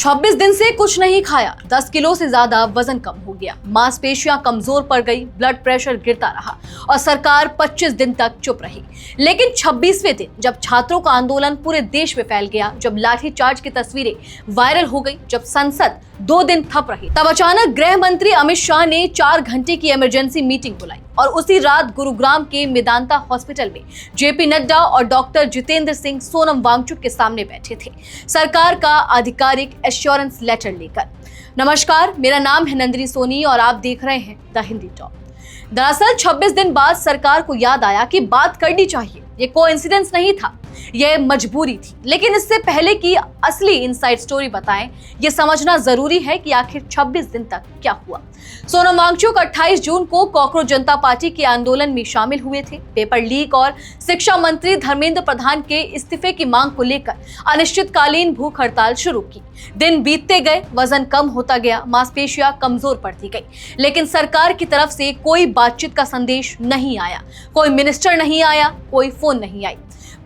26 दिन से कुछ नहीं खाया, 10 किलो से ज्यादा वजन कम हो गया, मांसपेशियां कमजोर पड़ गई, ब्लड प्रेशर गिरता रहा और सरकार 25 दिन तक चुप रही। लेकिन 26वें दिन जब छात्रों का आंदोलन पूरे देश में फैल गया, जब लाठीचार्ज की तस्वीरें वायरल हो गई, जब संसद 2 दिन थप रही, तब अचानक गृह मंत्री अमित शाह ने 4 घंटे की इमरजेंसी मीटिंग बुलाई और उसी रात गुरुग्राम के मेदांता हॉस्पिटल में जेपी नड्डा और डॉक्टर जितेंद्र सिंह सोनम वांगचुक के सामने बैठे थे, सरकार का आधिकारिक एश्योरेंस लेटर लेकर। नमस्कार, मेरा नाम है नंदिनी सोनी और आप देख रहे हैं द हिंदी टॉक। दरअसल 26 दिन बाद सरकार को याद आया कि बात करनी चाहिए। ये कोइंसिडेंस नहीं था, यह मजबूरी थी। लेकिन इससे पहले कि असली इनसाइड स्टोरी बताएं, ये समझना जरूरी है कि आखिर 26 दिन तक क्या हुआ। सोनम वांगचुक 28 जून को कॉकरोच जनता पार्टी के आंदोलन में शामिल हुए थे। पेपर लीक और शिक्षा मंत्री धर्मेंद्र प्रधान के इस्तीफे की मांग को लेकर अनिश्चितकालीन भूख हड़ताल शुरू की। दिन बीतते गए, वजन कम होता गया, मांसपेशियां कमजोर पड़ती गई, लेकिन सरकार की तरफ से कोई बातचीत का संदेश नहीं आया, कोई मिनिस्टर नहीं आया, कोई फोन नहीं आई।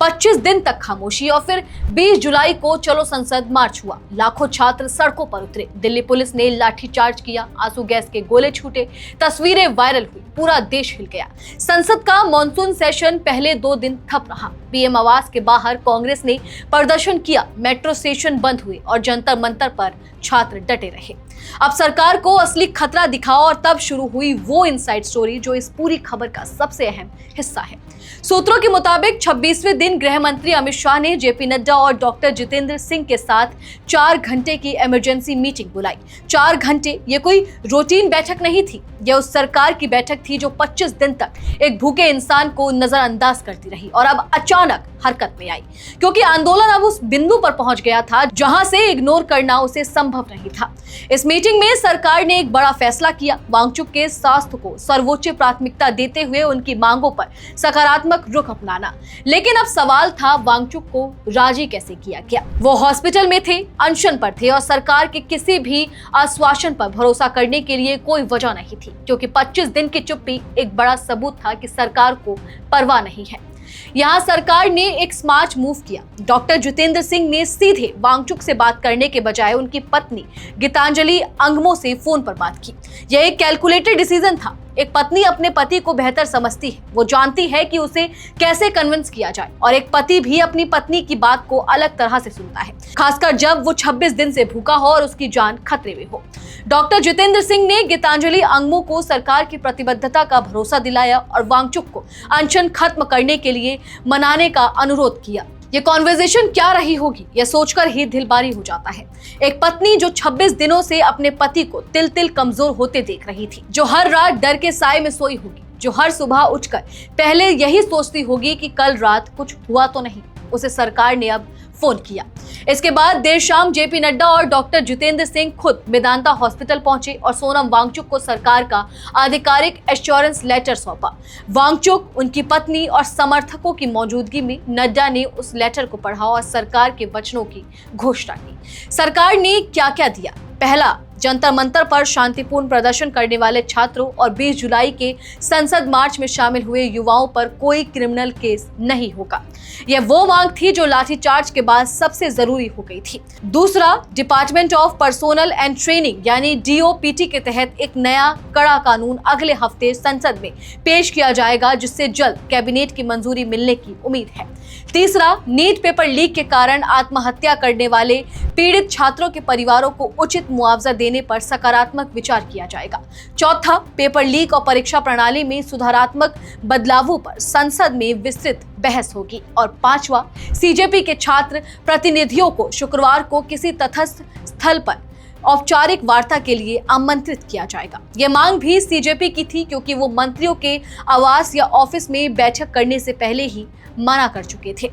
25 दिन तक खामोशी और फिर 20 जुलाई को चलो संसद मार्च हुआ। लाखों छात्र सड़कों पर उतरे, दिल्ली पुलिस ने लाठीचार्ज किया, आंसू गैस के गोले छूटे, तस्वीरें वायरल हुई, पूरा देश हिल गया। संसद का मॉनसून सेशन पहले 2 दिन ठप रहा। पीएम आवास के बाहर कांग्रेस ने प्रदर्शन किया, मेट्रो स्टेशन बंद हुए और जंतर मंतर पर छात्र डटे रहे। अब सरकार को असली खतरा दिखा और तब शुरू हुई वो इनसाइड स्टोरी जो इस पूरी खबर का सबसे अहम हिस्सा है। सूत्रों के मुताबिक 26वें दिन गृह मंत्री अमित शाह ने जेपी नड्डा और डॉक्टर जितेंद्र सिंह के साथ 4 घंटे की इमरजेंसी मीटिंग बुलाई। 4 घंटे ये कोई रूटीन बैठक नहीं थी, यह उस सरकार की बैठक थी जो 25 दिन तक एक भूखे इंसान को नजरअंदाज करती रही और अब अचानक हरकत में आई, क्योंकि आंदोलन अब उस बिंदु पर पहुंच गया था जहां से इग्नोर करना उसे संभव नहीं था। इस मीटिंग में सरकार ने एक बड़ा फैसला किया, वांगचुक के स्वास्थ्य को सर्वोच्च प्राथमिकता देते हुए उनकी मांगों पर सकारात्मक रुख अपनाना। लेकिन अब सवाल था, वांगचुक को राजी कैसे किया गया? वो हॉस्पिटल में थे, अनशन पर थे और सरकार के किसी भी आश्वासन पर भरोसा करने के लिए कोई वजह नहीं थी, क्योंकि 25 दिन की चुप्पी एक बड़ा सबूत था कि सरकार को परवाह नहीं है। यहाँ सरकार ने एक स्मार्ट मूव किया। डॉक्टर जितेंद्र सिंह ने सीधे वांगचुक से बात करने के बजाय उनकी पत्नी गीतांजलि अंगमो से फोन पर बात की। यह एक कैलकुलेटेड डिसीजन था। एक पत्नी अपने पति को बेहतर समझती है, वो जानती है कि उसे कैसे कन्विंस किया जाए, और एक पति भी अपनी पत्नी की बात को अलग तरह से सुनता है, खासकर जब वो 26 दिन से भूखा हो और उसकी जान खतरे में हो। डॉक्टर जितेंद्र सिंह ने गीतांजलि अंगमो को सरकार की प्रतिबद्धता का भरोसा दिलाया और वांगचुक को अनशन खत्म करने के लिए मनाने का अनुरोध किया। ये कॉन्वर्सेशन क्या रही होगी, यह सोचकर ही दिल भारी हो जाता है। एक पत्नी जो 26 दिनों से अपने पति को तिल तिल कमजोर होते देख रही थी, जो हर रात डर के साए में सोई होगी, जो हर सुबह उठकर पहले यही सोचती होगी कि कल रात कुछ हुआ तो नहीं, उसे सरकार ने अब फोन किया। इसके बाद देर शाम जेपी नड्डा और डॉक्टर जितेंद्र सिंह खुद मेदांता हॉस्पिटल पहुंचे और सोनम वांगचुक को सरकार का आधिकारिक एश्योरेंस लेटर सौंपा। वांगचुक, उनकी पत्नी और समर्थकों की मौजूदगी में नड्डा ने उस लेटर को पढ़ा और सरकार के वचनों की घोषणा की। सरकार ने क्या क्या दिया? पहला, जंतर मंतर पर शांतिपूर्ण प्रदर्शन करने वाले छात्रों और 20 जुलाई के संसद मार्च में शामिल हुए युवाओं पर कोई क्रिमिनल केस नहीं होगा। यह वो मांग थी जो लाठीचार्ज के बाद सबसे जरूरी हो गई थी। दूसरा, department of personnel and training यानी डीओपीटी के तहत एक नया कड़ा कानून अगले हफ्ते संसद में पेश किया जाएगा, जिससे जल्द कैबिनेट की मंजूरी मिलने की उम्मीद है। तीसरा, नीट पेपर लीक के कारण आत्महत्या करने वाले पीड़ित छात्रों के परिवारों को उचित मुआवजा देने पर सकारात्मक विचार किया जाएगा। चौथा, पेपर लीक और परीक्षा प्रणाली में सुधारात्मक बदलावों पर संसद में विस्तृत बहस होगी। और पांचवा, सीजेपी के छात्र प्रतिनिधियों को शुक्रवार को किसी तटस्थ स्थल पर औपचारिक वार्ता के लिए आमंत्रित किया जाएगा। यह मांग भी सीजेपी की थी, क्योंकि वो मंत्रियों के आवास या ऑफिस में बैठक करने से पहले ही मना कर चुके थे।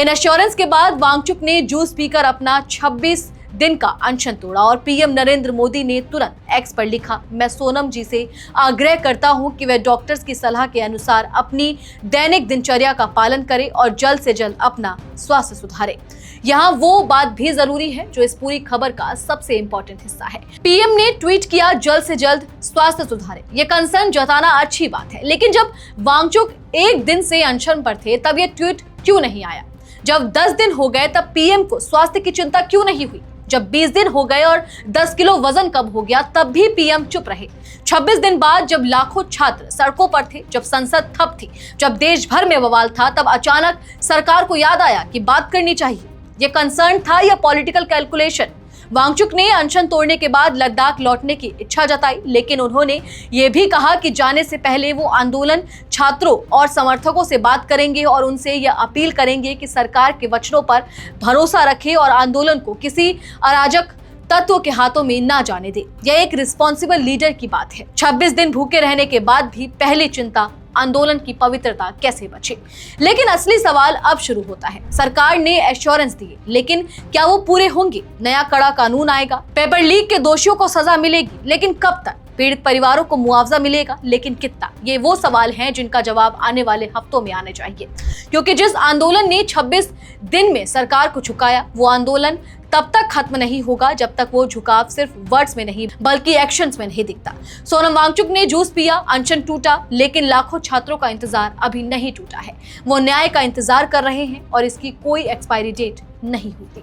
इन एश्योरेंस के बाद वांगचुक ने जूस पीकर अपना 26 दिन का अनशन तोड़ा और पीएम नरेंद्र मोदी ने तुरंत एक्स पर लिखा, मैं सोनम जी से आग्रह करता हूं कि वे डॉक्टर्स की सलाह के अनुसार अपनी दैनिक दिनचर्या का पालन करें और जल्द से जल्द अपना स्वास्थ्य सुधारें। यहाँ वो बात भी जरूरी है जो इस पूरी खबर का सबसे इंपॉर्टेंट हिस्सा है। पीएम ने ट्वीट किया, जल्द से जल्द स्वास्थ्य सुधारें। ये कंसर्न जताना अच्छी बात है, लेकिन जब वांगचुक 1 दिन से अनशन पर थे तब ये ट्वीट क्यों नहीं आया? जब 10 दिन हो गए तब पीएम को स्वास्थ्य की चिंता क्यों नहीं हुई? जब 20 दिन हो गए और 10 किलो वजन कम हो गया तब भी पीएम चुप रहे। 26 दिन बाद जब लाखों छात्र सड़कों पर थे, जब संसद ठप थी, जब देश भर में बवाल था, तब अचानक सरकार को याद आया कि बात करनी चाहिए। ये कंसर्न था या पॉलिटिकल कैलकुलेशन? वांगचुक ने अनशन तोड़ने के बाद लद्दाख लौटने की इच्छा जताई, लेकिन उन्होंने ये भी कहा कि जाने से पहले वो आंदोलन छात्रों और समर्थकों से बात करेंगे और उनसे यह अपील करेंगे कि सरकार के वचनों पर भरोसा रखे और आंदोलन को किसी अराजक तत्व के हाथों में ना जाने दे। यह एक रिस्पॉन्सिबल लीडर की बात है। 26 दिन भूखे रहने के बाद भी पहली चिंता आंदोलन की पवित्रता कैसे बचे। लेकिन असली सवाल अब शुरू होता है। सरकार ने एश्योरेंस दिए, लेकिन क्या वो पूरे होंगे? नया कड़ा कानून आएगा, पेपर लीक के दोषियों को सजा मिलेगी, लेकिन कब तक? पीड़ित परिवारों को मुआवजा मिलेगा, लेकिन कितना? ये वो सवाल हैं जिनका जवाब आने वाले हफ्तों में आने चाहिए, क्योंकि जिस आंदोलन ने 26 दिन में सरकार को झुकाया, वो आंदोलन तब तक खत्म नहीं होगा जब तक वो झुकाव सिर्फ वर्ड्स में नहीं बल्कि एक्शंस में नहीं दिखता। सोनम वांगचुक ने जूस पिया, अनशन टूटा, लेकिन लाखों छात्रों का इंतजार अभी नहीं टूटा है। वो न्याय का इंतजार कर रहे हैं और इसकी कोई एक्सपायरी डेट नहीं होती।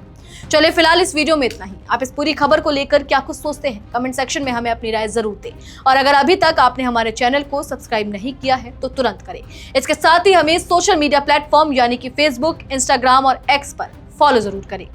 चलिए फिलहाल इस वीडियो में इतना ही। आप इस पूरी खबर को लेकर क्या कुछ सोचते हैं, कमेंट सेक्शन में हमें अपनी राय जरूर दें। और अगर अभी तक आपने हमारे चैनल को सब्सक्राइब नहीं किया है तो तुरंत करें। इसके साथ ही हमें सोशल मीडिया प्लेटफॉर्म यानी कि फेसबुक, इंस्टाग्राम और एक्स पर फॉलो जरूर करें।